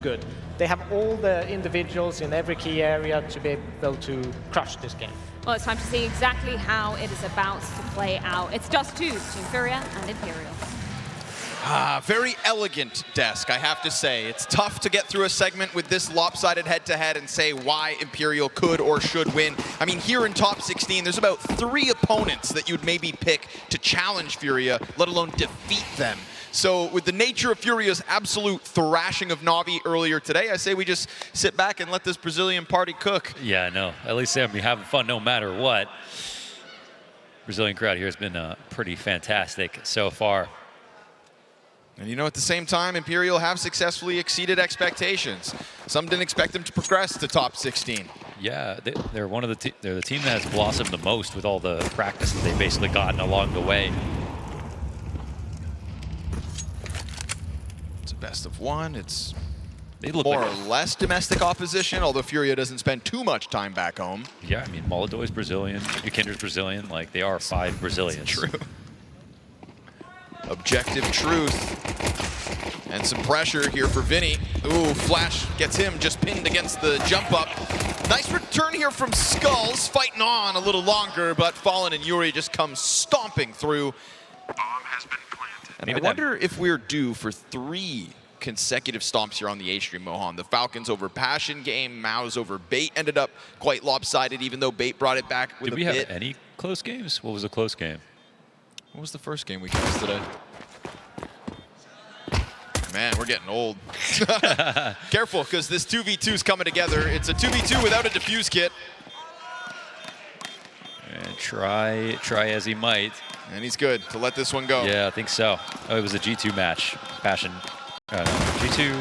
good. They have all the individuals in every key area to be able to crush this game. Well, it's time to see exactly how it is about to play out. It's just two between FURIA and Imperial. Very elegant desk, I have to say. It's tough to get through a segment with this lopsided head-to-head and say why Imperial could or should win. I mean, here in top 16, there's about 3 opponents that you'd maybe pick to challenge FURIA, let alone defeat them. So with the nature of FURIA's absolute thrashing of Na'Vi earlier today, I say we just sit back and let this Brazilian party cook. Yeah, no. At least they'll be having fun no matter what. Brazilian crowd here has been pretty fantastic so far. And you know, at the same time, Imperial have successfully exceeded expectations. Some didn't expect them to progress to top 16. Yeah, they're one of they're the team that has blossomed the most with all the practice that they've basically gotten along the way. It's a best of 1. It's they look more like or less domestic opposition, although FURIA doesn't spend too much time back home. Yeah, I mean, Molodoi's Brazilian, Yukinder's Brazilian. Like, they are 5 Brazilians. True. Objective truth. And some pressure here for Vinny. Ooh, Flash gets him just pinned against the jump up. Nice return here from Skulls, fighting on a little longer, but Fallen and Yuri just come stomping through. Bomb has been planted. And I wonder if we're due for 3 consecutive stomps here on the H-Stream, Mohan. The Falcons over Passion game, Mao's over Bait ended up quite lopsided, even though Bait brought it back with a bit. Did we have any close games? What was a close game? What was the first game we cast today? Man, we're getting old. Careful, because this 2v2 is coming together. It's a 2v2 without a defuse kit. And try as he might. And he's good to let this one go. Yeah, I think so. Oh, it was a G2 match. Passion. G2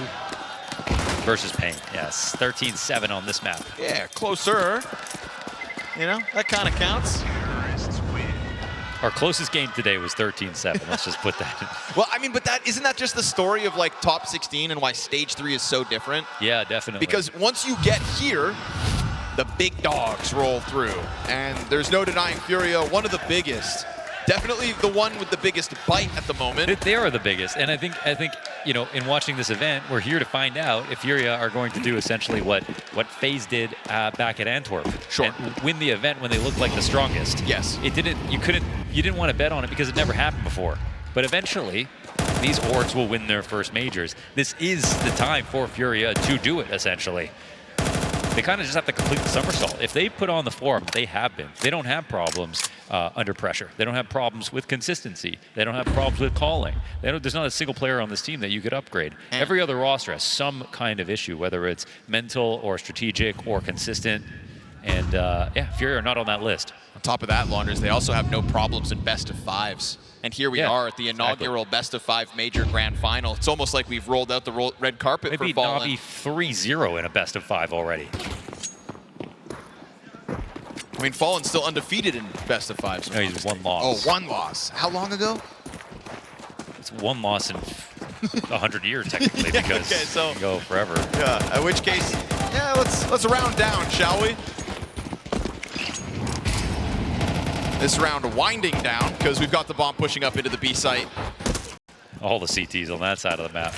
versus Pain. Yes, 13-7 on this map. Yeah, closer. You know, that kind of counts. Our closest game today was 13-7. Let's just put that in. Well, I mean, but isn't that just the story of like top 16 and why stage 3 is so different? Yeah, definitely. Because once you get here, the big dogs roll through. And there's no denying FURIA, one of the biggest. Definitely the one with the biggest bite at the moment. They are the biggest, and I think you know, in watching this event, we're here to find out if FURIA are going to do essentially what FaZe did back at Antwerp. Sure. And win the event when they looked like the strongest. Yes. You didn't want to bet on it because it never happened before. But eventually, these orgs will win their first majors. This is the time for FURIA to do it, essentially. They kind of just have to complete the somersault. If they put on the form, they have been. They don't have problems under pressure. They don't have problems with consistency. They don't have problems with calling. There's not a single player on this team that you could upgrade. Every other roster has some kind of issue, whether it's mental or strategic or consistent. And yeah, FURIA are not on that list. On top of that, Launders, they also have no problems in best of 5s. And here we are at the inaugural best of 5 major grand final. It's almost like we've rolled out the red carpet for Fallen. Maybe Na'Vi 3-0 in a best of 5 already. I mean, Fallen's still undefeated in best of 5s. No, he's 1 loss. Oh, 1 loss. How long ago? It's 1 loss in 100 years, technically, because okay, so, it can go forever. Yeah, in which case, yeah, let's round down, shall we? This round winding down, because we've got the bomb pushing up into the B site. All the CTs on that side of the map.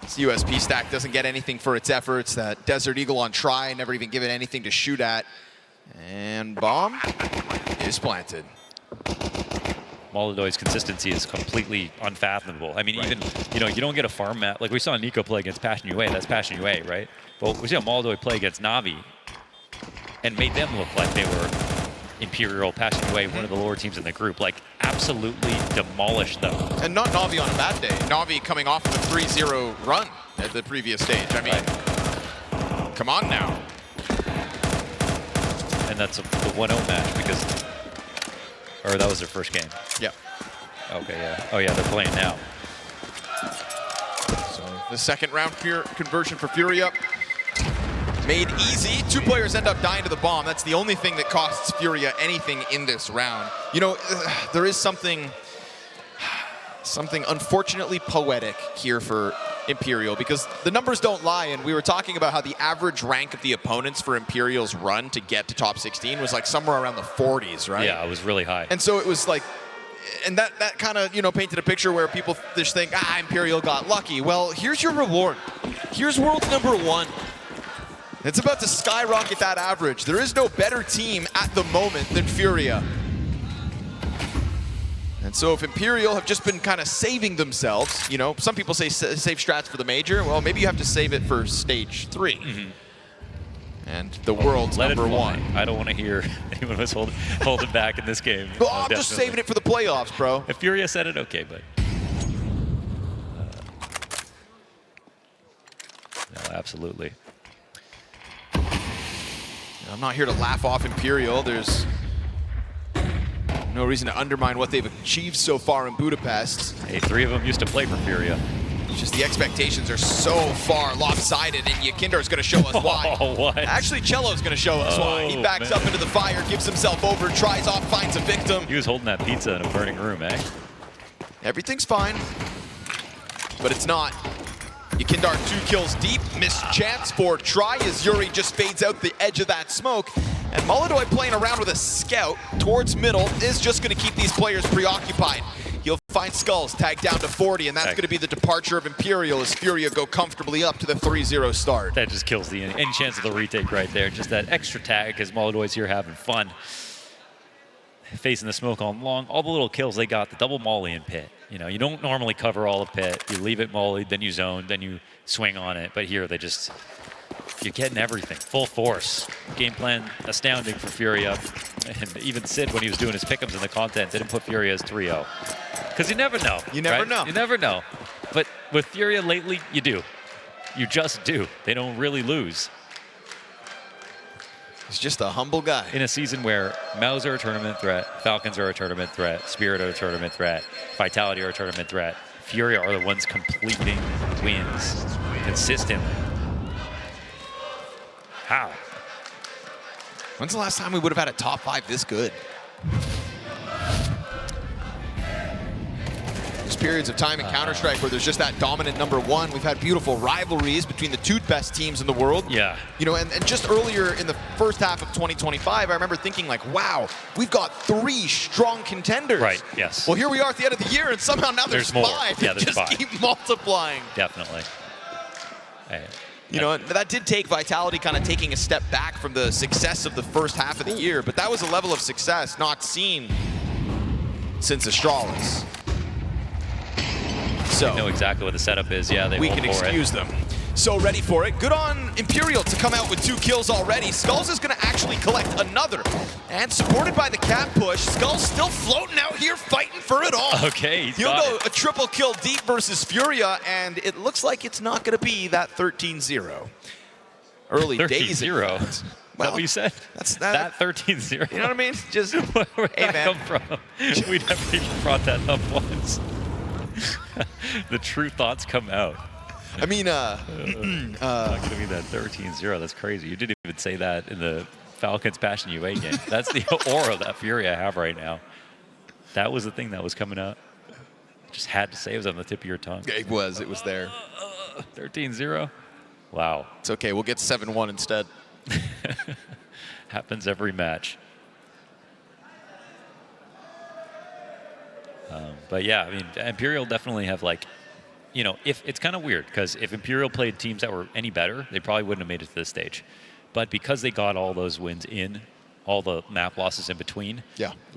This USP stack doesn't get anything for its efforts. That Desert Eagle on try, never even given anything to shoot at. And bomb is planted. Molodoi's consistency is completely unfathomable. I mean, even, you know, you don't get a farm map. Like we saw Nico play against Passion UA, that's Passion UA, right? But we saw Molodoi play against Na'Vi and made them look like they were Imperial, Passion UA, one of the lower teams in the group. Like, absolutely demolished them. And not Na'Vi on a bad day. Na'Vi coming off of a 3-0 run at the previous stage. I mean, come on now. And that's the 1-0 match because, or that was their first game. Yeah. Okay, yeah. Oh yeah, they're playing now. So the second round conversion for FURIA made easy. 2 players end up dying to the bomb. That's the only thing that costs FURIA anything in this round. You know, there is something unfortunately poetic here for Imperial, because the numbers don't lie, and we were talking about how the average rank of the opponents for Imperial's run to get to top 16 was like somewhere around the 40s, right? Yeah, it was really high. And so it was like, and that kind of, you know, painted a picture where people just think, Imperial got lucky. Well, here's your reward. Here's world number 1. It's about to skyrocket that average. There is no better team at the moment than FURIA. And so if Imperial have just been kind of saving themselves, you know, some people say save strats for the major. Well, maybe you have to save it for stage 3. Mm-hmm. And the world's number 1. I don't want to hear anyone was holding back in this game. Well, I'm just saving it for the playoffs, bro. If FURIA said it, okay, but no, absolutely. I'm not here to laugh off Imperial. There's no reason to undermine what they've achieved so far in Budapest. Hey, 3 of them used to play for FURIA. It's just the expectations are so far lopsided, and Yakinder is going to show us why. Oh, what? Actually, Cello's going to show us why. He backs up into the fire, gives himself over, tries off, finds a victim. He was holding that pizza in a burning room, eh? Everything's fine, but it's not. Yakinder 2 kills deep, missed chance for try as Yuri just fades out the edge of that smoke. And Molodoi playing around with a scout towards middle is just going to keep these players preoccupied. He'll find Skulls tagged down to 40, and that's going to be the departure of Imperial as FURIA go comfortably up to the 3-0 start. That just kills any chance of the retake right there. Just that extra tag because Molodoi's here having fun. Facing the smoke on long, all the little kills they got, the double molly in pit. You know, you don't normally cover all of pit. You leave it molly, then you zone, then you swing on it. But here, you're getting everything, full force. Game plan astounding for FURIA. And even Sid, when he was doing his pick'ems in the content, didn't put FURIA as 3-0. Because you never know. You never know. You never know. But with FURIA lately, you do. You just do. They don't really lose. He's just a humble guy. In a season where Mouse are a tournament threat, Falcons are a tournament threat, Spirit are a tournament threat, Vitality are a tournament threat, FURIA are the ones completing wins consistently. How? When's the last time we would have had a top 5 this good? There's periods of time in Counter-Strike where there's just that dominant number 1. We've had beautiful rivalries between the 2 best teams in the world. Yeah. You know, and just earlier in the first half of 2025, I remember thinking like, wow, we've got 3 strong contenders. Right, yes. Well, here we are at the end of the year, and somehow now there's more. 5. Yeah, there's just 5. keep multiplying. Definitely. You know, that did take Vitality kind of taking a step back from the success of the first half of the year, but that was a level of success not seen since Astralis. So They know exactly what the setup is. Yeah, they we won't can excuse them. So ready for it. Good on Imperial to come out with 2 kills already. Skulls is going to actually collect another. And supported by the cap push, Skulls still floating out here fighting for it all. Okay, he's He'll got go it. a triple kill deep versus FURIA, and it looks like it's not going to be that 13-0. Early days. 13-0. Well, Is that what you said? That's that 13-0. You know what I mean? Just Where'd hey, that man. come from? We never even brought that up once. The true thoughts come out. I mean, Not gonna be that 13-0. That's crazy. You didn't even say that in the Falcons Passion UA game. That's the aura that FURIA have right now. That was the thing that was coming out. Just had to say it was on the tip of your tongue. it was there. 13-0. Wow. It's okay. We'll get 7-1 instead. Happens every match. But yeah, I mean, Imperial definitely have like, you know, if it's kind of weird because if Imperial played teams that were any better, they probably wouldn't have made it to this stage. But because they got all those wins in, all the map losses in between,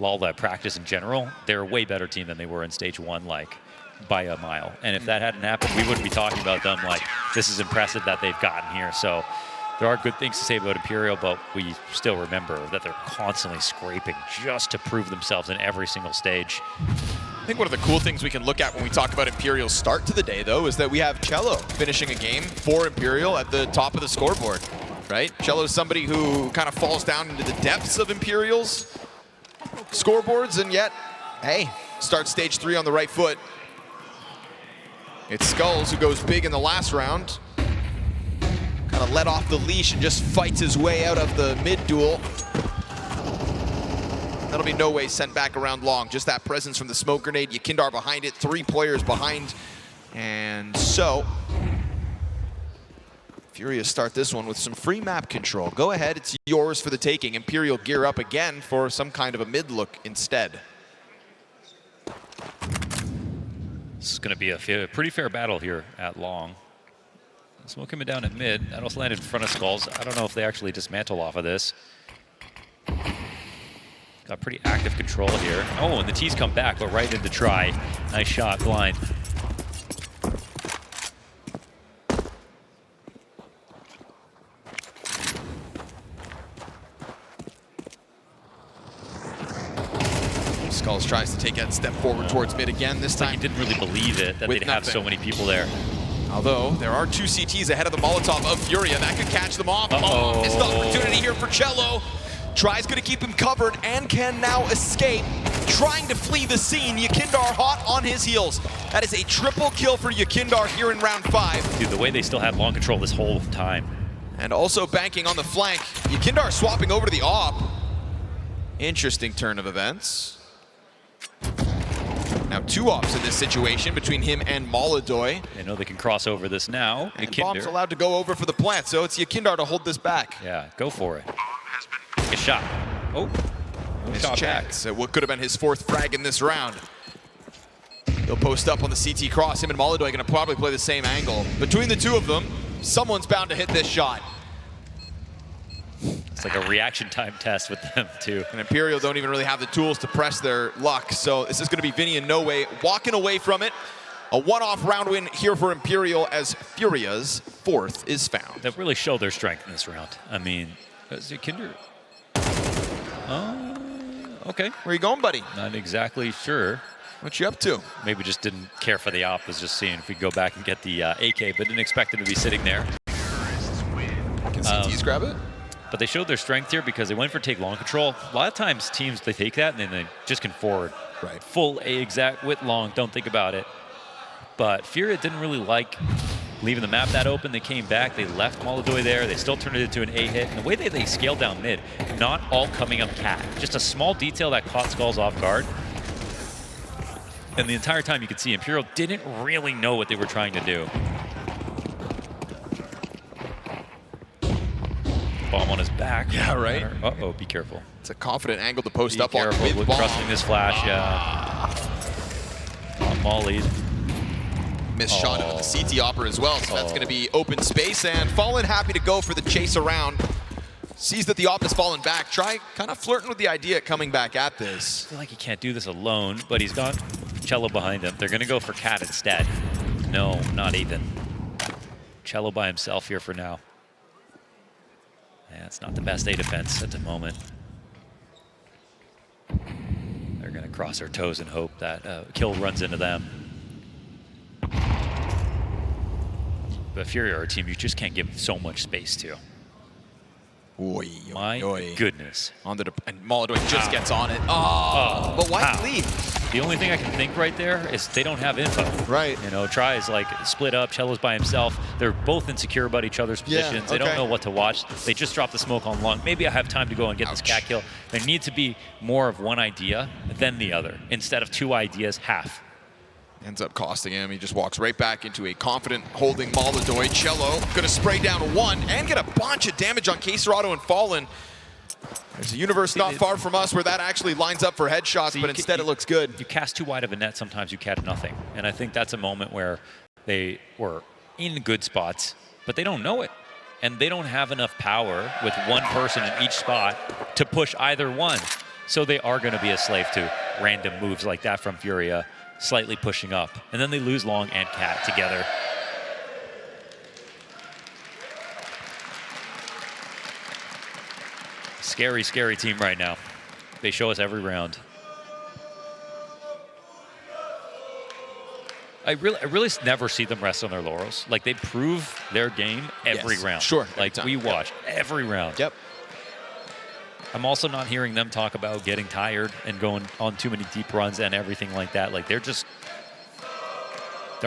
all that practice in general, they're a way better team than they were in stage 1, like by a mile. And if that hadn't happened, we wouldn't be talking about them like this is impressive that they've gotten here. So there are good things to say about Imperial, but we still remember that they're constantly scraping just to prove themselves in every single stage. I think one of the cool things we can look at when we talk about Imperial's start to the day, though, is that we have Cello finishing a game for Imperial at the top of the scoreboard, right? Cello is somebody who kind of falls down into the depths of Imperial's scoreboards, and yet, hey, starts stage 3 on the right foot. It's Skulls who goes big in the last round. Kind of let off the leash and just fights his way out of the mid-duel. That'll be no way sent back around long. Just that presence from the smoke grenade. Yakinder behind it, 3 players behind. And so, FURIA start this one with some free map control. Go ahead, it's yours for the taking. Imperial gear up again for some kind of a mid-look instead. This is going to be a pretty fair battle here at long. Smoke coming down at mid. That also landed in front of Skulls. I don't know if they actually dismantle off of this. Got pretty active control here. Oh, and the T's come back, but right into try. Nice shot, blind. Skulls tries to take that step forward towards mid again. This time he didn't really believe it that they'd have so many people there. Although there are 2 CTs ahead of the Molotov of FURIA. That could catch them off. Uh-oh. Missed opportunity here for Cello. Tries going to keep him covered and can now escape. Trying to flee the scene. Yakindar hot on his heels. That is a triple kill for Yakindar here in round 5. Dude, the way they still had long control this whole time. And also banking on the flank. Yakindar swapping over to the op. Interesting turn of events. Now 2 ops in this situation between him and Molodoy. They know they can cross over this now. And Bomb's allowed to go over for the plant, so it's Yakindar to hold this back. Yeah, go for it. Bomb has been Take a shot. Oh, Missed checks. What could have been his 4th frag in this round. He'll post up on the CT cross. Him and Molodoy going to probably play the same angle. Between the 2 of them, someone's bound to hit this shot. It's like a reaction time test with them, too. And Imperial don't even really have the tools to press their luck. So this is going to be Vinny and No Way walking away from it. A one-off round win here for Imperial as Furia's 4th is found. That really showed their strength in this round. I mean, Kinder. Okay. Where you going, buddy? Not exactly sure. What you up to? Maybe just didn't care for the op, was just seeing if we could go back and get the AK, but didn't expect him to be sitting there. Can CTs grab it? But they showed their strength here because they went for take long control. A lot of times teams, they take that and then they just can forward. Right. Full A exact width long, don't think about it. But Furia didn't really like leaving the map that open. They came back, they left Molodoy there, they still turned it into an A hit. And the way that they scaled down mid, not all coming up cat. Just a small detail that caught Skulls off guard. And the entire time you could see Imperial didn't really know what they were trying to do. Bomb on his back. Yeah, right. Uh-oh, be careful. It's a confident angle to post up careful on with with bomb. trusting this flash, yeah. Mollied. Missed shot of the CT opera as well, so that's going to be open space. And Fallen happy to go for the chase around. Sees that the op has fallen back. Try kind of flirting with the idea of coming back at this. I feel like he can't do this alone, but he's got Cello behind him. They're going to go for Cat instead. No, not even. Cello by himself here for now. Yeah, it's not the best A defense at the moment. They're going to cross their toes and hope that kill runs into them. But Furia are a team you just can't give so much space to. Oy, My goodness. On the and Molodoy just gets on it. Oh, but why leave? The only thing I can think right there is they don't have info. Right. You know, Try is like split up. Cello's by himself. They're both insecure about each other's positions. They don't know what to watch. They just dropped the smoke on long. Maybe I have time to go and get this cat kill. There needs to be more of one idea than the other instead of 2 ideas, half. Ends up costing him. He just walks right back into a confident holding Molodoy. Cello gonna spray down 1 and get a bunch of damage on Caserado and Fallen. There's a universe not far from us where that actually lines up for headshots, but instead it looks good. You cast too wide of a net, sometimes you catch nothing. And I think that's a moment where they were in good spots, but they don't know it. And they don't have enough power with one person in each spot to push either one. So they are gonna be a slave to random moves like that from Furia, slightly pushing up. And then they lose Long and Cat together. Scary, scary team right now. They show us every round. I really never see them rest on their laurels. Like, they prove their game every round. Sure. Like, we watch every round. Yep. I'm also not hearing them talk about getting tired and going on too many deep runs and everything like that. Like, they're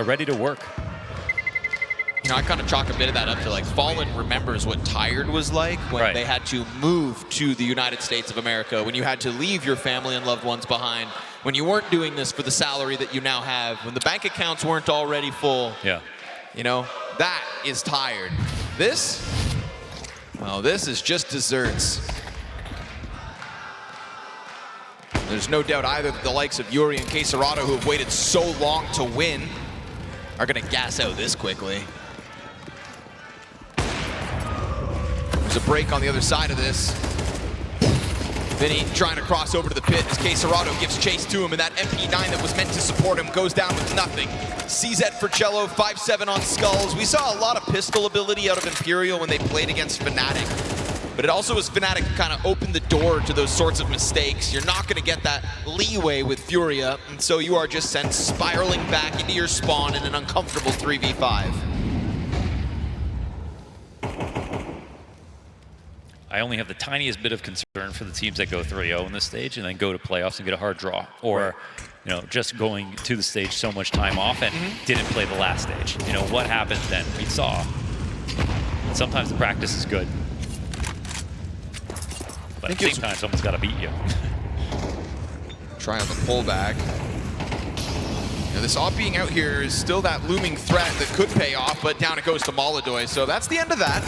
ready to work. You know, I kind of chalk a bit of that up to, like, Fallen remembers what tired was like when they had to move to the United States of America, when you had to leave your family and loved ones behind, when you weren't doing this for the salary that you now have, when the bank accounts weren't already full. Yeah. You know, that is tired. This, well, this is just desserts. There's no doubt either that the likes of Yuri and Caserado, who have waited so long to win, are going to gas out this quickly. There's a break on the other side of this. Vinny trying to cross over to the pit as Quesarado gives chase to him, and that MP9 that was meant to support him goes down with nothing. CZ for Cello, 5-7 on Skulls. We saw a lot of pistol ability out of Imperial when they played against Fnatic, but it also was Fnatic who kind of opened the door to those sorts of mistakes. You're not going to get that leeway with Furia, and so you are just sent spiraling back into your spawn in an uncomfortable 3v5. I only have the tiniest bit of concern for the teams that go 3-0 in this stage and then go to playoffs and get a hard draw, or you know, just going to the stage so much time off and didn't play the last stage. You know, what happens then? We saw. Sometimes the practice is good, but at the same time, someone's got to beat you. Try on the pullback. Now, this op being out here is still that looming threat that could pay off, but down it goes to Molodoy. So that's the end of that.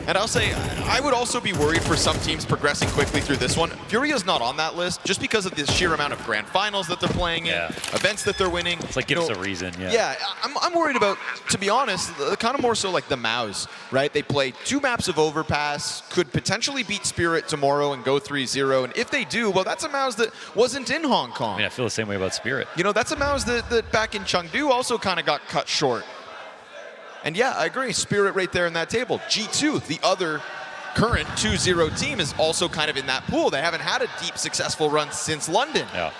And I'll say, I would also be worried for some teams progressing quickly through this one. Furia's not on that list just because of the sheer amount of grand finals that they're playing in, events that they're winning. It's like, give us a reason, Yeah, I'm worried about, to be honest, kind of more so like the Maus, right? They play 2 maps of Overpass, could potentially beat Spirit tomorrow and go 3-0. And if they do, well, that's a Maus that wasn't in Hong Kong. I mean, I feel the same way about Spirit. You know, that's a Maus that back in Chengdu also kind of got cut short. And yeah, I agree, Spirit right there in that table. G2, the other current 2-0 team, is also kind of in that pool. They haven't had a deep, successful run since London. Yeah.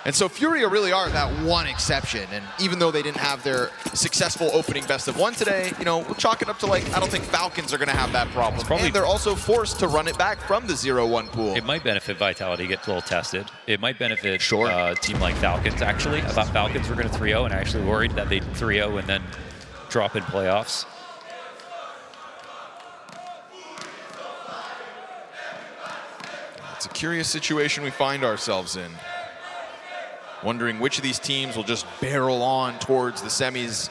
And so Furia really are that one exception. And even though they didn't have their successful opening best of 1 today, you know, we'll chalk it up to, like, I don't think Falcons are going to have that problem. And they're also forced to run it back from the 0-1 pool. It might benefit Vitality to get a little tested. It might benefit a team like Falcons, actually. I thought Falcons were going to 3-0 and I actually worried that they'd 3-0 and then drop in playoffs. It's a curious situation we find ourselves in. Wondering which of these teams will just barrel on towards the semis.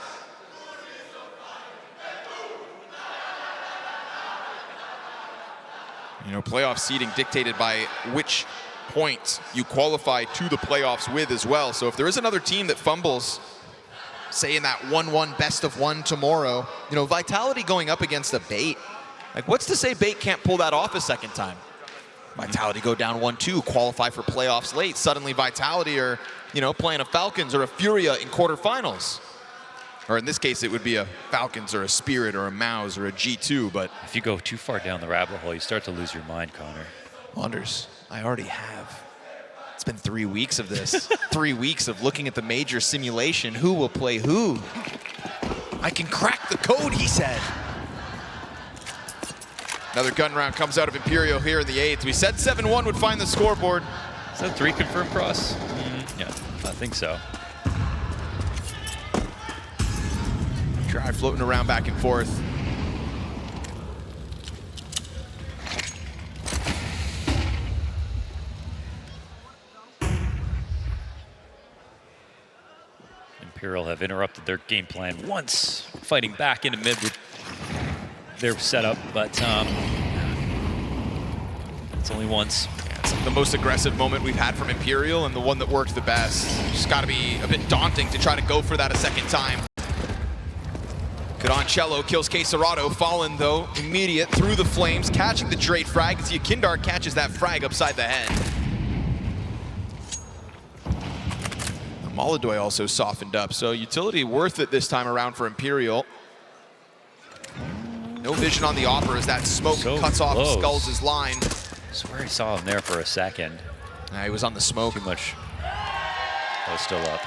You know, playoff seeding dictated by which points you qualify to the playoffs with as well. So if there is another team that fumbles, say in that 1-1 best of 1 tomorrow, you know, Vitality going up against a Bait. Like, what's to say Bait can't pull that off a second time? Vitality go down 1-2, qualify for playoffs late. Suddenly Vitality are, you know, playing a Falcons or a Furia in quarterfinals. Or in this case, it would be a Falcons or a Spirit or a Maus or a G2, but... If you go too far down the rabbit hole, you start to lose your mind, Connor. Wonders, I already have. It's been 3 weeks of this. 3 weeks of looking at the major simulation. Who will play who? I can crack the code, he said. Another gun round comes out of Imperial here in the 8th. We said 7-1 would find the scoreboard. Is that 3 confirmed cross? Yeah, I think so. Try floating around back and forth. Imperial have interrupted their game plan once, fighting back into mid with their setup, but it's only once. It's the most aggressive moment we've had from Imperial and the one that worked the best. Just got to be a bit daunting to try to go for that a second time. Cello kills Quesarado. Fallen, though, immediate through the flames, catching the Drake frag. See, Kindar catches that frag upside the head. Molodoy also softened up, so utility worth it this time around for Imperial. No vision on the offer as that smoke cuts off Skulls' line. I swear I saw him there for a second. He was on the smoke. Too much. Oh, still up.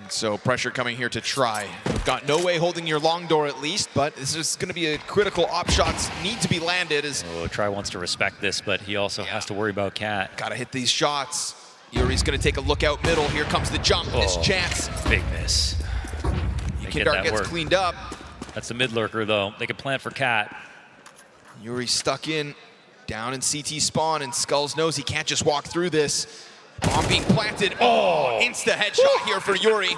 And so pressure coming here to try. We've got no way holding your long door at least, but this is going to be a critical op shots need to be landed. As Try wants to respect this, but he also has to worry about Cat. Got to hit these shots. Yuri's going to take a look out middle. Here comes the jump. This chance. Big miss. Kindar gets cleaned up. That's the mid lurker, though. They can plant for Cat. Yuri stuck in, down in CT spawn, and Skulls knows he can't just walk through this. Bomb being planted. Oh, insta headshot here for Yuri.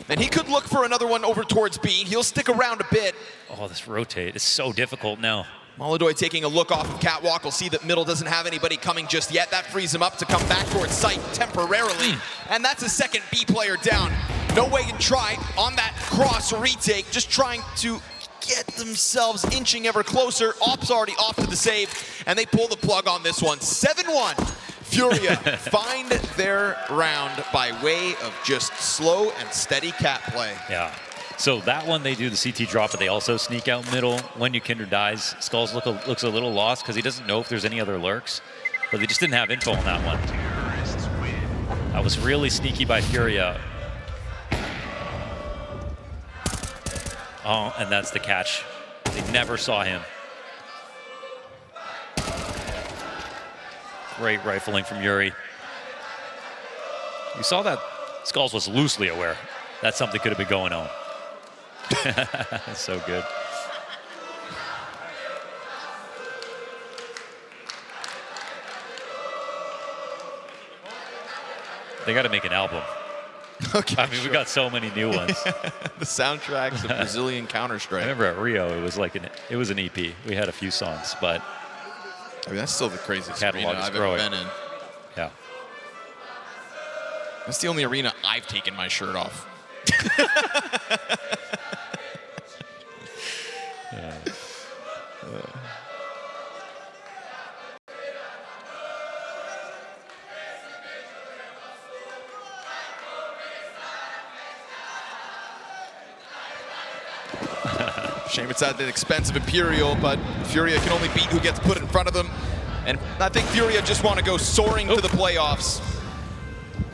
And he could look for another one over towards B. He'll stick around a bit. Oh, this rotate is so difficult now. Molodoy taking a look off of Catwalk. We'll see that middle doesn't have anybody coming just yet. That frees him up to come back towards site temporarily. And that's a second B player down. No way can try on that cross retake, just trying to get themselves inching ever closer. Ops already off to the save, and they pull the plug on this one. 7-1. Furia find their round by way of just slow and steady cat play. Yeah. So that one, they do the CT drop, but they also sneak out middle. When Yukinder dies, Skulls looks a little lost because he doesn't know if there's any other lurks, but they just didn't have info on that one. That was really sneaky by Furia. Oh, and that's the catch. They never saw him. Great rifling from Yuri. You saw that Skulls was loosely aware that something could have been going on. So good. They got to make an album. Okay, I mean, we got so many new ones. The soundtracks of Brazilian Counter-Strike. I remember at Rio, it was like it was an EP. We had a few songs, but I mean, that's still the craziest arena catalog is I've growing. ever been in. Yeah. That's the only arena I've taken my shirt off. Yeah. Shame it's at the expense of Imperial, but Furia can only beat who gets put in front of them. And I think Furia just want to go soaring to the playoffs.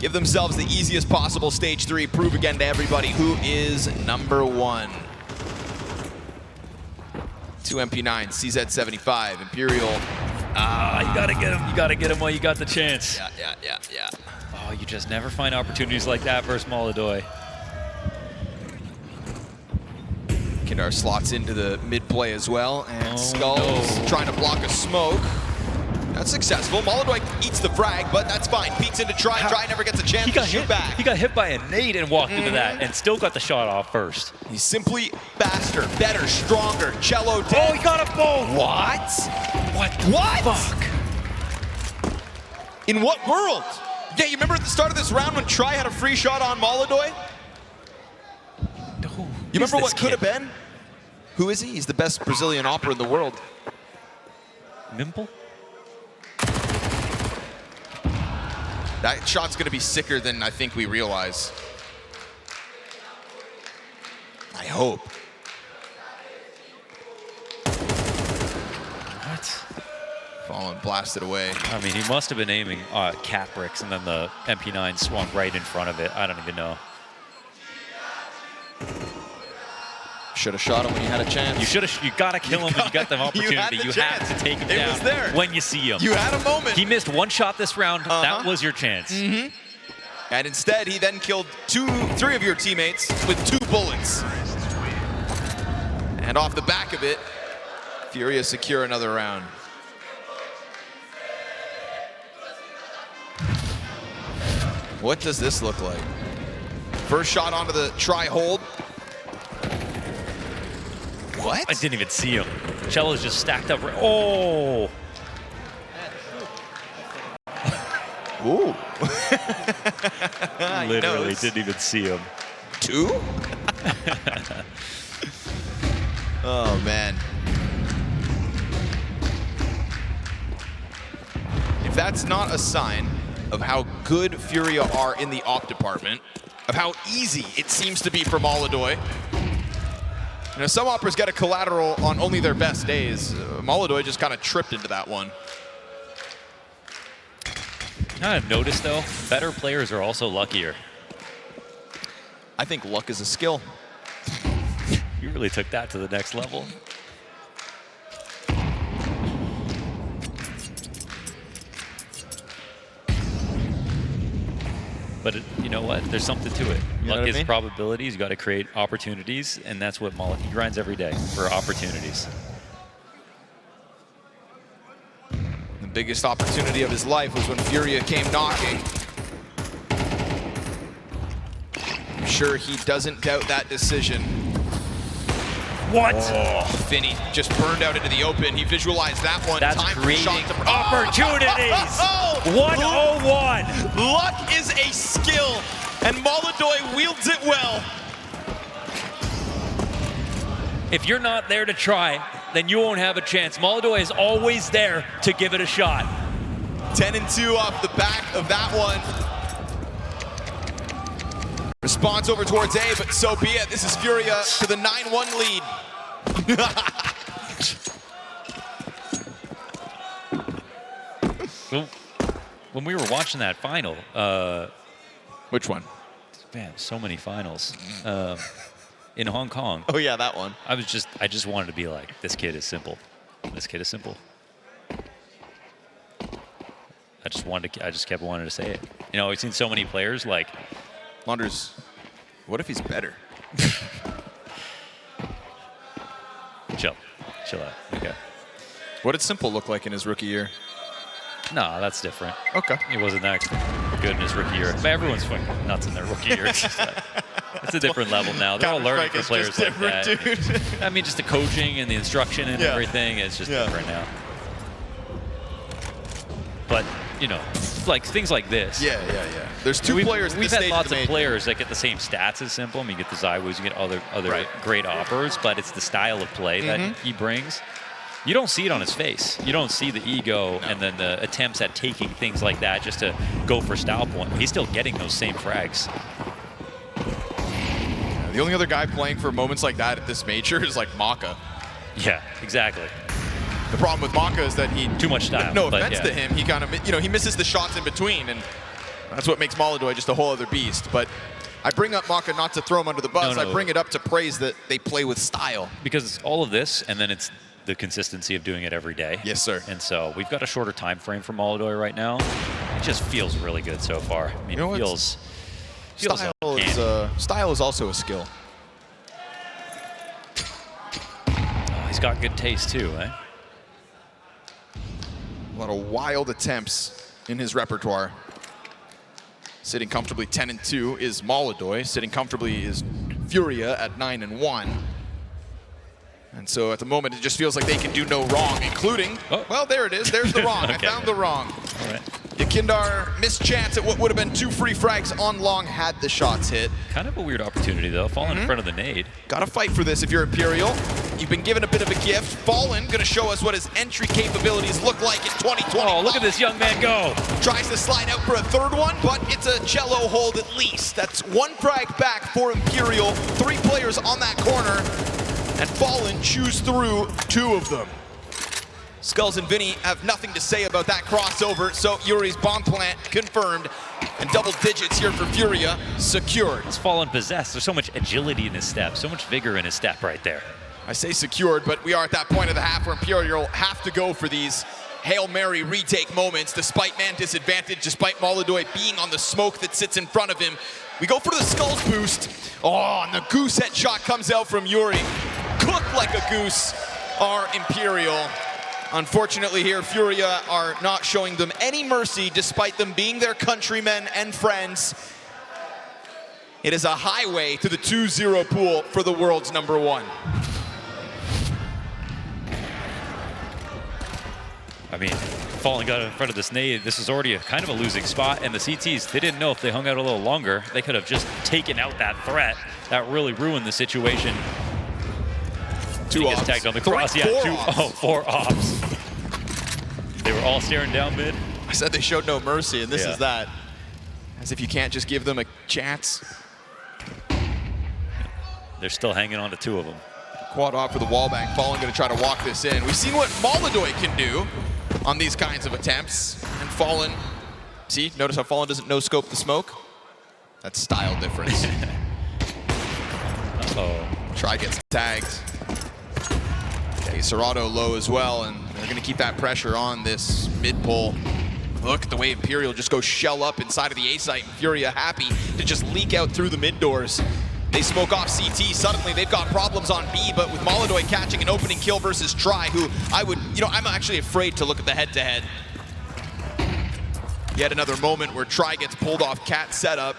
Give themselves the easiest possible stage 3. Prove again to everybody who is #1. 2 MP9, CZ75, Imperial. You gotta get him. You gotta get him while you got the chance. Yeah. Oh, you just never find opportunities like that versus Molodoi. Kindar slots into the mid play as well, and Skulls trying to block a smoke. That's successful. Molodoi eats the frag, but that's fine. Peeks into Try. Try never gets a chance to shoot back. He got hit by a nade and walked into that and still got the shot off first. He's simply faster, better, stronger. Cello dead. Oh, he got a both. What? Fuck. In what world? Yeah, you remember at the start of this round when Try had a free shot on Molodoi? You remember what could have been? Who is he? He's the best Brazilian opera in the world. Mimple? That shot's going to be sicker than I think we realize. I hope. What? Fallen, blasted away. I mean, he must have been aiming cat bricks, and then the MP9 swung right in front of it. I don't even know. Should have shot him when you had a chance. You gotta kill him when you got the opportunity. You have to take him down was there. when you see him. You had a moment. He missed one shot this round. That was your chance. And instead, he then killed 3 of your teammates with 2 bullets. And off the back of it, Furia secure another round. What does this look like? First shot onto the Try hold. What? I didn't even see him. Cello's just stacked up. Oh! Ooh. Literally didn't even see him. 2? Oh, man. If that's not a sign of how good Furia are in the op department, of how easy it seems to be for Molodoi. You know, some operas get a collateral on only their best days. Molodoi just kind of tripped into that one. You know what I've noticed, though? Better players are also luckier. I think luck is a skill. You really took that to the next level. But you know what? There's something to it. Luck is probabilities. You got to create opportunities, and that's what he grinds every day for opportunities. The biggest opportunity of his life was when Furia came knocking. I'm sure he doesn't doubt that decision. What? Oh, Finney just burned out into the open. He visualized that one. That's time creating for shot to opportunities. 101. Luck is a skill. And Molodoi wields it well. If you're not there to try, then you won't have a chance. Molodoi is always there to give it a shot. 10-2 off the back of that one. Response over towards A, but so be it. This is Furia to the 9-1 lead. When we were watching that final, Which one? man, so many finals in Hong Kong. Oh yeah, that one. I just wanted to be like, this kid is simple. This kid is simple. I just kept wanting to say it. You know, we've seen so many players like. Wonders, what if he's better? Chill out. Okay. What did Simple look like in his rookie year? No, that's different. Okay. He wasn't that good in his rookie year. But everyone's fucking nuts in their rookie year. It's a different level now. They're all learning from players like that. Dude. I mean, just the coaching and the instruction and everything, it's just different now. But, you know, like things like this. Yeah. There's two players at We've this had stage lots of of players that get the same stats as Simple. I mean, you get the Zywus, you get other great oppers, but it's the style of play that he brings. You don't see it on his face. You don't see the ego and then the attempts at taking things like that just to go for style point. He's still getting those same frags. The only other guy playing for moments like that at this major is like Maka. Yeah, exactly. The problem with Maka is that he Too much style. No offense to him, he kind of he misses the shots in between, and that's what makes Molodoi just a whole other beast. But I bring up Maka not to throw him under the bus. No. I bring it up to praise that they play with style. Because it's all of this, and then it's the consistency of doing it every day. Yes, sir. And so we've got a shorter time frame for Molodoi right now. It just feels really good so far. I mean, You know it what? feels Style is also a skill. he's got good taste too, eh? A lot of wild attempts in his repertoire. Sitting comfortably 10-2 is Molodoi. Sitting comfortably is Furia at 9-1. And so at the moment, it just feels like they can do no wrong, including, well, there it is. There's the wrong. Okay. I found the wrong. All right. Yakindar missed chance at what would have been 2 free frags on long had the shots hit. Kind of a weird opportunity, though. Falling in front of the nade. Got to fight for this if you're Imperial. You've been given a bit of a gift. Fallen going to show us what his entry capabilities look like in 2020. Oh, look at this young man go. Tries to slide out for a third one, but it's a cello hold at least. That's 1 frag back for Imperial. 3 players on that corner, and Fallen chews through 2 of them. Skulls and Vinny have nothing to say about that crossover, so Yuri's bomb plant confirmed, and double digits here for Furia secured. It's Fallen possessed. There's so much agility in his step, so much vigor in his step right there. I say secured, but we are at that point of the half where Imperial have to go for these Hail Mary retake moments, despite man disadvantage, despite Molodoi being on the smoke that sits in front of him. We go for the Skulls boost. Oh, and the goose head shot comes out from Yuri. Cooked like a goose are Imperial. Unfortunately here, Furia are not showing them any mercy despite them being their countrymen and friends. It is a highway to the 2-0 pool for the world's #1. I mean, Fallen got in front of this nade. This is already kind of a losing spot, and the CTs, they didn't know if they hung out a little longer, they could have just taken out that threat. That really ruined the situation. 2 he gets ops. tagged on the cross. 4 ops. They were all staring down mid. I said they showed no mercy, and this is that. As if you can't just give them a chance. They're still hanging on to 2 of them. Quad off for the wall bang. Fallen going to try to walk this in. We've seen what Molodoi can do on these kinds of attempts. And Fallen, see, notice how Fallen doesn't no-scope the smoke? That's style difference. Uh-oh. Try gets tagged. Okay, Serato low as well, and they're going to keep that pressure on this mid-pull. Look at the way Imperial just goes shell up inside of the A site, and Furia happy to just leak out through the mid doors. They smoke off CT. Suddenly they've got problems on B, but with Molodoi catching an opening kill versus Try, who I'm actually afraid to look at the head-to-head. Yet another moment where Try gets pulled off Cat setup.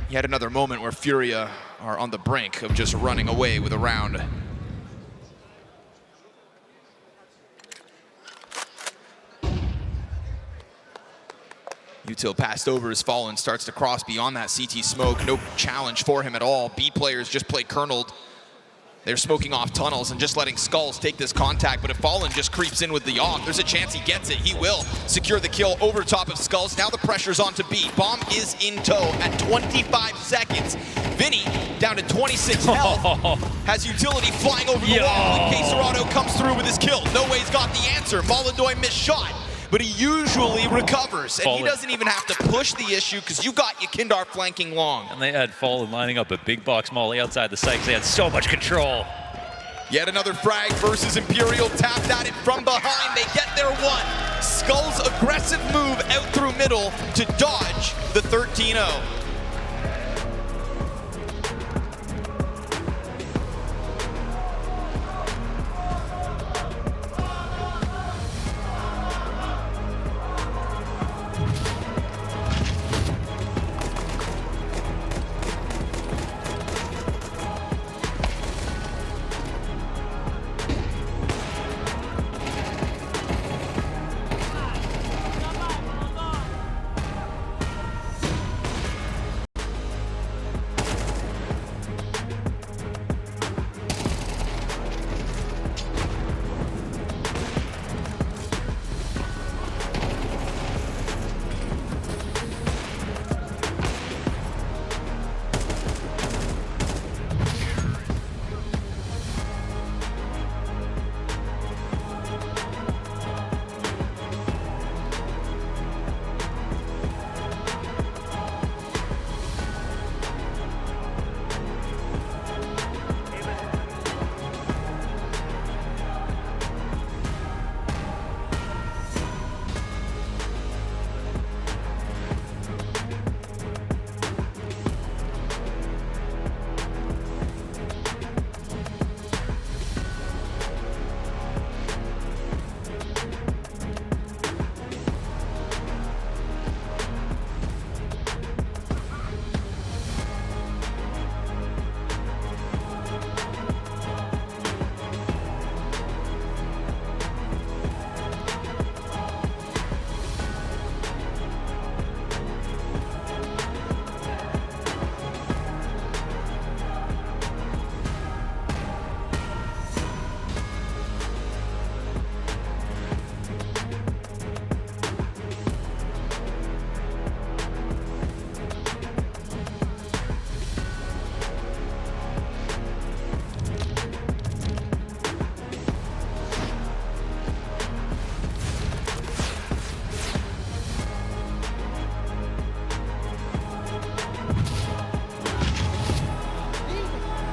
Yet another moment where Furia are on the brink of just running away with a round. Util passed over as Fallen starts to cross beyond that CT smoke. No challenge for him at all. B players just play kerneled. They're smoking off tunnels and just letting Skulls take this contact, but if Fallen just creeps in with the off, there's a chance he gets it. He will secure the kill over top of Skulls. Now the pressure's on to B. Bomb is in tow at 25 seconds. Vinny, down to 26 health, has utility flying over the wall, and Quesarado comes through with his kill. No way he's got the answer. Molodoy missed shot, but he usually recovers, and he doesn't even have to push the issue because you got Yakindar flanking long. And they had Fallen lining up a big box molly outside the site because they had so much control. Yet another frag versus Imperial, tapped at it from behind. They get their one. Skull's aggressive move out through middle to dodge the 13-0.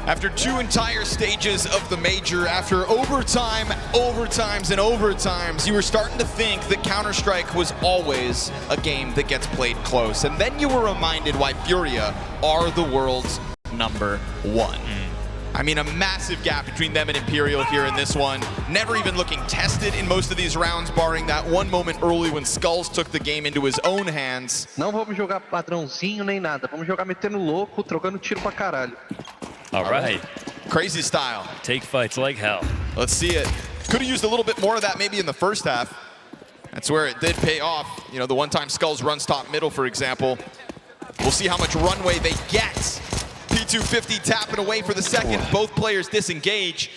After two entire stages of the Major, after overtime, overtimes, and overtimes, you were starting to think that Counter-Strike was always a game that gets played close. And then you were reminded why FURIA are the world's #1. I mean, a massive gap between them and Imperial here in this one. Never even looking tested in most of these rounds, barring that one moment early when Skulls took the game into his own hands. Não vamos jogar padrãozinho nem nada. Vamos jogar metendo louco, trocando tiro pra caralho. All right. Crazy style. Take fights like hell. Let's see it. Could have used a little bit more of that maybe in the first half. That's where it did pay off. You know, the one time Skulls runs top middle, for example. We'll see how much runway they get. P250 tapping away for the second. Both players disengage.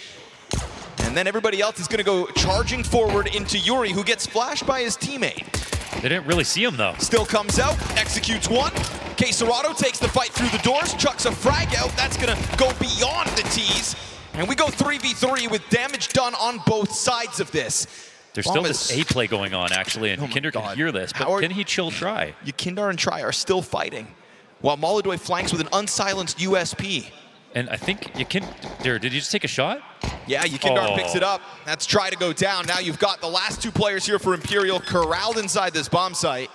And then everybody else is going to go charging forward into Yuri, who gets flashed by his teammate. They didn't really see him, though. Still comes out, executes one. Quesarado takes the fight through the doors, chucks a frag out. That's going to go beyond the tees. And we go 3v3 with damage done on both sides of this. There's still this A play going on, actually, and Yakindar can hear this, but can he chill Try? Yakindar and Try are still fighting, while Molodoy flanks with an unsilenced USP. And I think Yakindar, did he just take a shot? Yeah, Yakindar picks it up. That's Try to go down. Now you've got the last two players here for Imperial corralled inside this bomb site.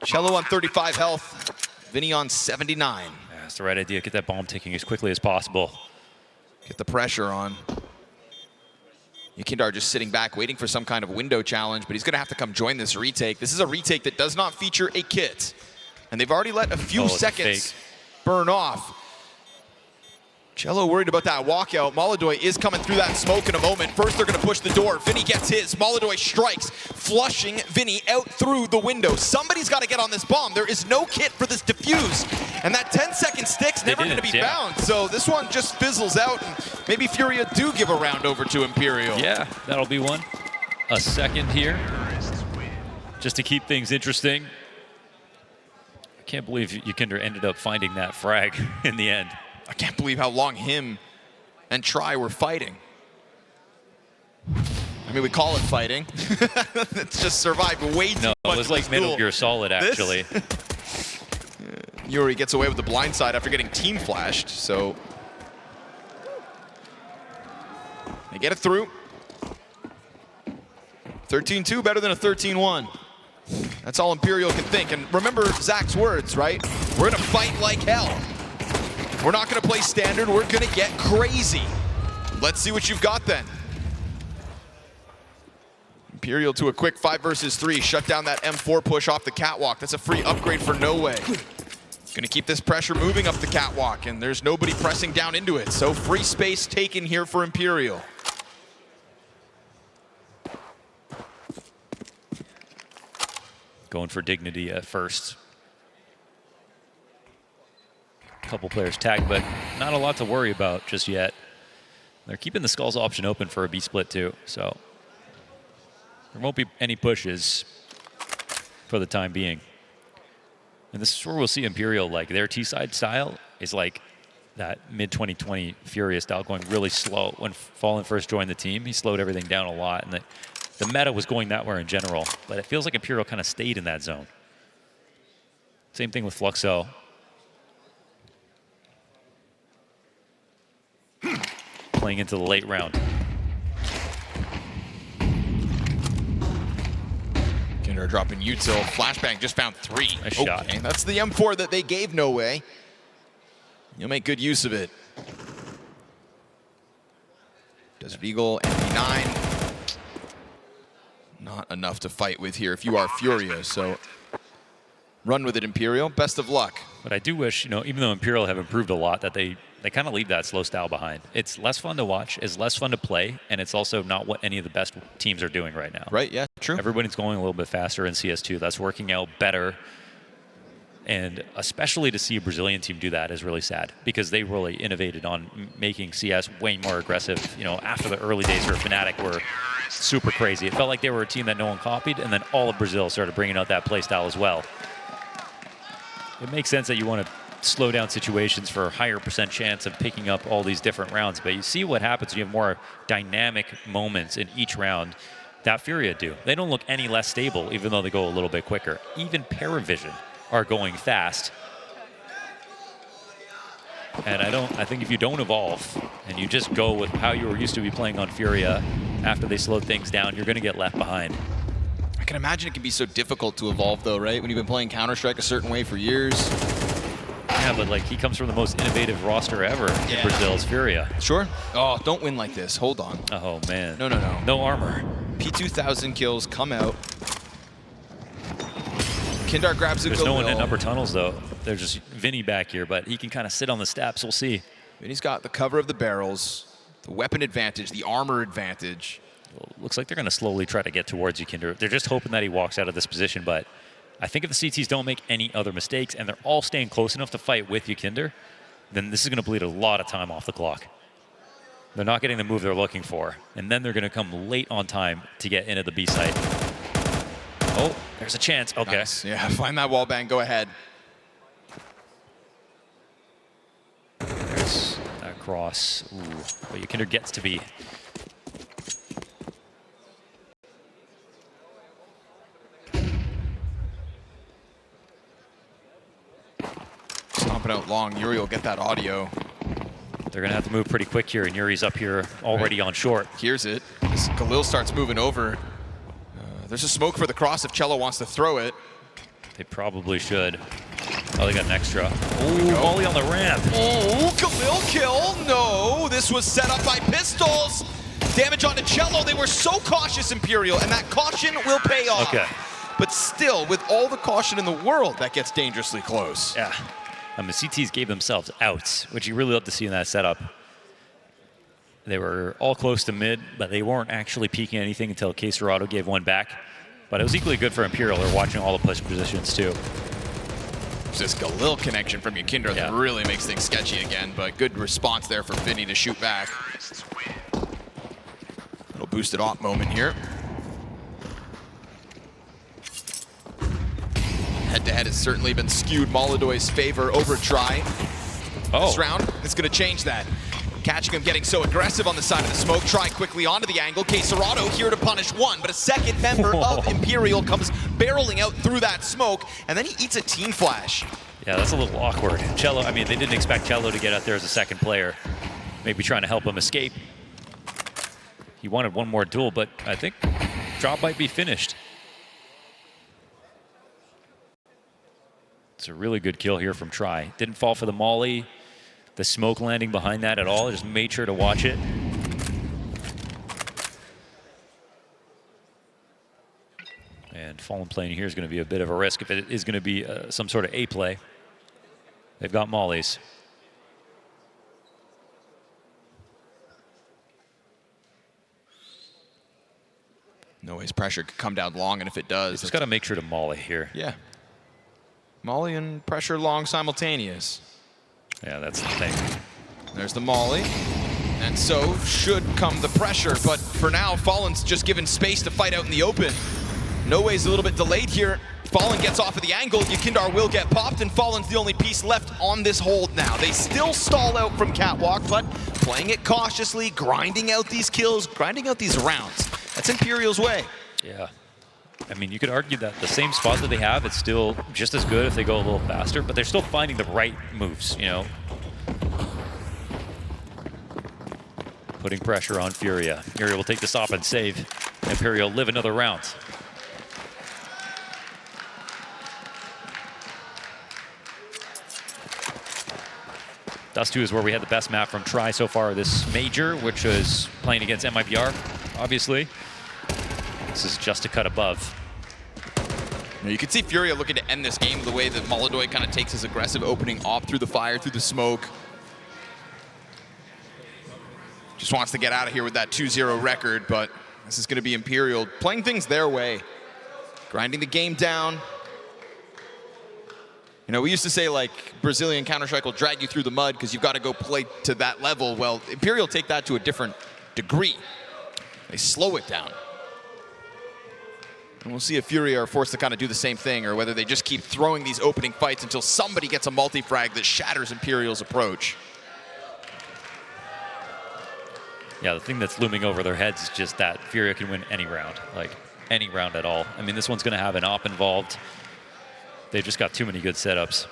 Cello on 35 health, Vinny on 79. Yeah, that's the right idea. Get that bomb ticking as quickly as possible. Get the pressure on. Yakindar just sitting back, waiting for some kind of window challenge, but he's going to have to come join this retake. This is a retake that does not feature a kit. And they've already let a few seconds burn off. Cello worried about that walkout. Molodoy is coming through that smoke in a moment. First, they're going to push the door. Vinny gets his. Molodoy strikes. flushing Vinny out through the window. Somebody's got to get on this bomb. There is no kit for this defuse. And that 10-second stick's never going to be found. So this one just fizzles out, and maybe Furia do give a round over to Imperial. Yeah, that'll be one. A second here, just to keep things interesting. I can't believe Yukinder ended up finding that frag in the end. I can't believe how long him and Try were fighting. I mean, we call it fighting. It's just survived way too much. No, it was like Metal Gear Solid, actually. Yuri gets away with the blind side after getting team flashed, so they get it through. 13-2, better than a 13-1. That's all Imperial can think. And remember Zach's words, right? We're gonna fight like hell. We're not gonna play standard, we're gonna get crazy. Let's see what you've got then. Imperial to a quick 5 versus 3, shut down that M4 push off the catwalk. That's a free upgrade for No Way. Gonna keep this pressure moving up the catwalk, and there's nobody pressing down into it. So free space taken here for Imperial. Going for dignity at first. A couple players tagged, but not a lot to worry about just yet. They're keeping the Skulls option open for a B split too, so there won't be any pushes for the time being. And this is where we'll see Imperial, like their T-side style is like that mid-2020 Furia style, going really slow. When Fallen first joined the team, he slowed everything down a lot, and the meta was going that way in general, but it feels like Imperial kind of stayed in that zone. Same thing with Fluxo. Playing into the late round. Kinder dropping util. Flashbang just found 3. Nice shot. That's the M4 that they gave No Way. You'll make good use of it. Desert Eagle, MP9. Not enough to fight with here if you are Furia, so run with it, Imperial. Best of luck. But I do wish, even though Imperial have improved a lot, that they kind of leave that slow style behind. It's less fun to watch, it's less fun to play, and it's also not what any of the best teams are doing right now. Right, yeah, true. Everybody's going a little bit faster in CS2. That's working out better. And especially to see a Brazilian team do that is really sad, because they really innovated on making CS way more aggressive. After the early days where Fnatic were super crazy, it felt like they were a team that no one copied, and then all of Brazil started bringing out that play style as well. It makes sense that you want to slow down situations for a higher % chance of picking up all these different rounds, but you see what happens when you have more dynamic moments in each round. That Furia do. They don't look any less stable, even though they go a little bit quicker. Even Paravision are going fast. And I think if you don't evolve and you just go with how you were used to be playing on Furia after they slowed things down, you're going to get left behind. I can imagine it can be so difficult to evolve though, right? When you've been playing Counter-Strike a certain way for years. Yeah, but like he comes from the most innovative roster ever in Brazil's Furia. Sure. Oh, don't win like this. Hold on. Oh, man. No. No armor. P2000 kills come out. Kindar grabs a There's no one in upper tunnels, though. There's just Vinny back here, but he can kind of sit on the steps. We'll see. Vinny's got the cover of the barrels, the weapon advantage, the armor advantage. Well, looks like they're going to slowly try to get towards Yukinder. They're just hoping that he walks out of this position, but I think if the CTs don't make any other mistakes and they're all staying close enough to fight with Yukinder, then this is going to bleed a lot of time off the clock. They're not getting the move they're looking for, and then they're going to come late on time to get into the B site. Oh, there's a chance. Okay. Nice. Yeah, find that wall bang. Go ahead. There's that cross. Ooh, but Yukinder gets to be. Stomping out long. Yuri will get that audio. They're going to have to move pretty quick here, and Yuri's up here already on short. Here's it. As Khalil starts moving over. There's a smoke for the cross if Cello wants to throw it. They probably should. Oh, they got an extra. Ooh, volley on the ramp. Oh, Khalil kill. No, this was set up by pistols. Damage onto Cello. They were so cautious, Imperial, and that caution will pay off. Okay. But still, with all the caution in the world, that gets dangerously close. Yeah. The CTs gave themselves outs, which you really love to see in that setup. They were all close to mid, but they weren't actually peeking anything until K-Serrato gave one back. But it was equally good for Imperial. They're watching all the push positions too. Just a little connection from Yakinder that really makes things sketchy again, but good response there for Finney to shoot back. Little boosted op moment here. Head-to-head has certainly been skewed Molodoy's favor over Try. This round, it's going to change that. Catching him getting so aggressive on the side of the smoke. Try quickly onto the angle. Cacerado here to punish one, but a second member of Imperial comes barreling out through that smoke, and then he eats a team flash. Yeah, that's a little awkward. Cello, I mean, they didn't expect Cello to get out there as a second player. Maybe trying to help him escape. He wanted one more duel, but I think drop might be finished. It's a really good kill here from Try. Didn't fall for the molly, the smoke landing behind that at all. Just made sure to watch it. And Fallen playing here is going to be a bit of a risk if it is going to be some sort of A play. They've got mollies. No ways pressure could come down long, and if it does, Just got to make sure to molly here. Yeah. Molly and pressure long simultaneous. Yeah, that's the thing. There's the molly. And so should come the pressure, but for now, Fallen's just given space to fight out in the open. No Way's a little bit delayed here. Fallen gets off of the angle. Yakindar will get popped, and Fallen's the only piece left on this hold now. They still stall out from Catwalk, but playing it cautiously, grinding out these kills, grinding out these rounds. That's Imperial's way. Yeah. I mean, you could argue that the same spot that they have, it's still just as good if they go a little faster, but they're still finding the right moves, you know. Putting pressure on Furia. Furia will take the stop and save. Imperial live another round. Dust 2 is where we had the best map from Try so far this major, which was playing against MIBR, obviously. This is just a cut above. Now you can see Furia looking to end this game the way that Molodoy kind of takes his aggressive opening off through the fire, through the smoke. Just wants to get out of here with that 2-0 record, but this is going to be Imperial playing things their way. Grinding the game down. You know, we used to say, like, Brazilian Counter-Strike will drag you through the mud because you've got to go play to that level. Well, Imperial take that to a different degree. They slow it down. And we'll see if Furia are forced to kind of do the same thing, or whether they just keep throwing these opening fights until somebody gets a multi-frag that shatters Imperial's approach. Yeah, the thing that's looming over their heads is just that Furia can win any round, like any round at all. I mean, this one's going to have an op involved. They've just got too many good setups.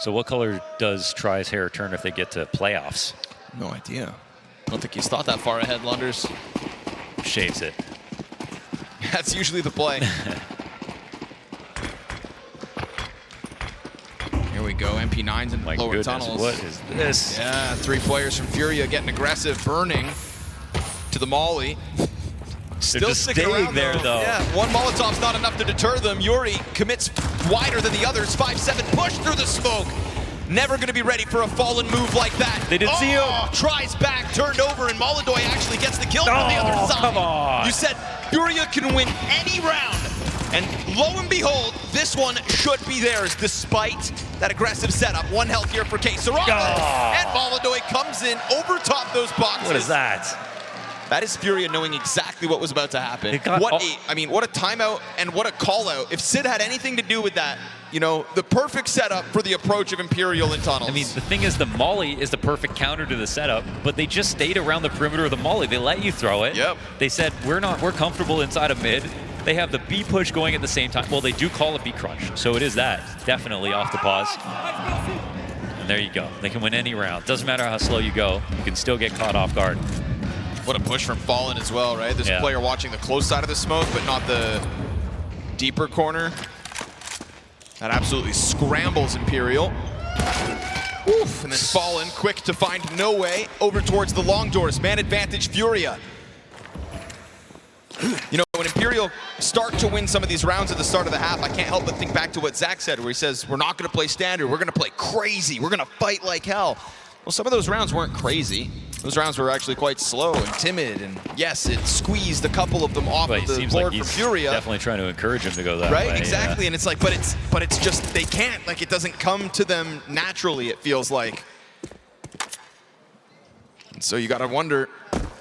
So what color does Try's hair turn if they get to playoffs? No idea. I don't think he's thought that far ahead, Lunders. Shaves it. That's usually the play. Here we go, MP9s in lower tunnels. What is this? Yeah, 3 players from Furia getting aggressive, burning to the molly. Still just sticking staying around there, though. Yeah, one Molotov's not enough to deter them. Yuri commits wider than the others. 5-7 push through the smoke. Never going to be ready for a Fallen move like that. They didn't see him. Tries back, turned over, and Molodoy actually gets the kill from the other side. Come on. You said Furia can win any round. And lo and behold, this one should be theirs, despite that aggressive setup. 1 health here for Cacerado. And Molodoy comes in over top those boxes. What is that? That is Furia knowing exactly what was about to happen. What a timeout and what a call out. If Sid had anything to do with that, you know, the perfect setup for the approach of Imperial in tunnels. I mean, the thing is, the molly is the perfect counter to the setup, but they just stayed around the perimeter of the molly. They let you throw it. Yep. They said, we're comfortable inside of mid. They have the B push going at the same time. Well, they do call it B crunch, so it is that. Definitely off the pause. And there you go. They can win any round. Doesn't matter how slow you go. You can still get caught off guard. What a push from Fallen as well, right? There's a player watching the close side of the smoke, but not the deeper corner. That absolutely scrambles Imperial. Oof, and then Fallen, quick to find no way, over towards the long doors. Man advantage, Furia. You know, when Imperial start to win some of these rounds at the start of the half, I can't help but think back to what Zach said, where he says, we're not going to play standard, we're going to play crazy, we're going to fight like hell. Well, some of those rounds weren't crazy. Those rounds were actually quite slow and timid, and yes, it squeezed a couple of them off of the board for Furia. Definitely trying to encourage him to go that way. Right, Yeah. exactly, and it's like, but it's just, they can't, like, it doesn't come to them naturally, it feels like. And so you gotta wonder,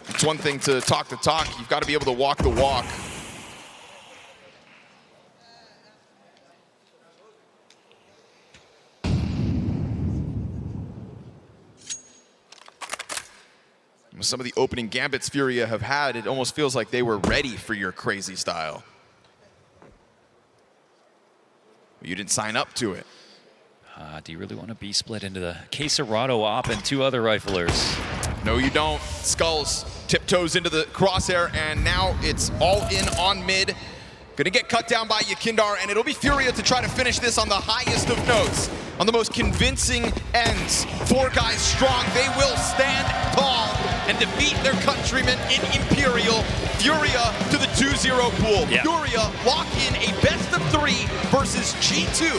it's one thing to talk the talk, you've got to be able to walk the walk. With some of the opening gambits Furia have had, it almost feels like they were ready for your crazy style. You didn't sign up to it. Do you really want to be split into the Quesarado op and 2 other riflers? No, you don't. Skulls tiptoes into the crosshair, and now it's all in on mid. Gonna get cut down by Yakindar, and it'll be Furia to try to finish this on the highest of notes, on the most convincing ends. 4 guys strong, they will stand tall and defeat their countrymen in Imperial. Furia to the 2-0 pool. Yeah. Furia lock in a best of 3 versus G2.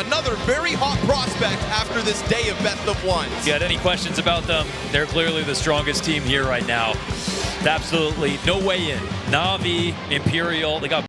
Another very hot prospect after this day of best of 1s. If you had any questions about them, they're clearly the strongest team here right now. Absolutely no way in. Na'Vi, Imperial, they got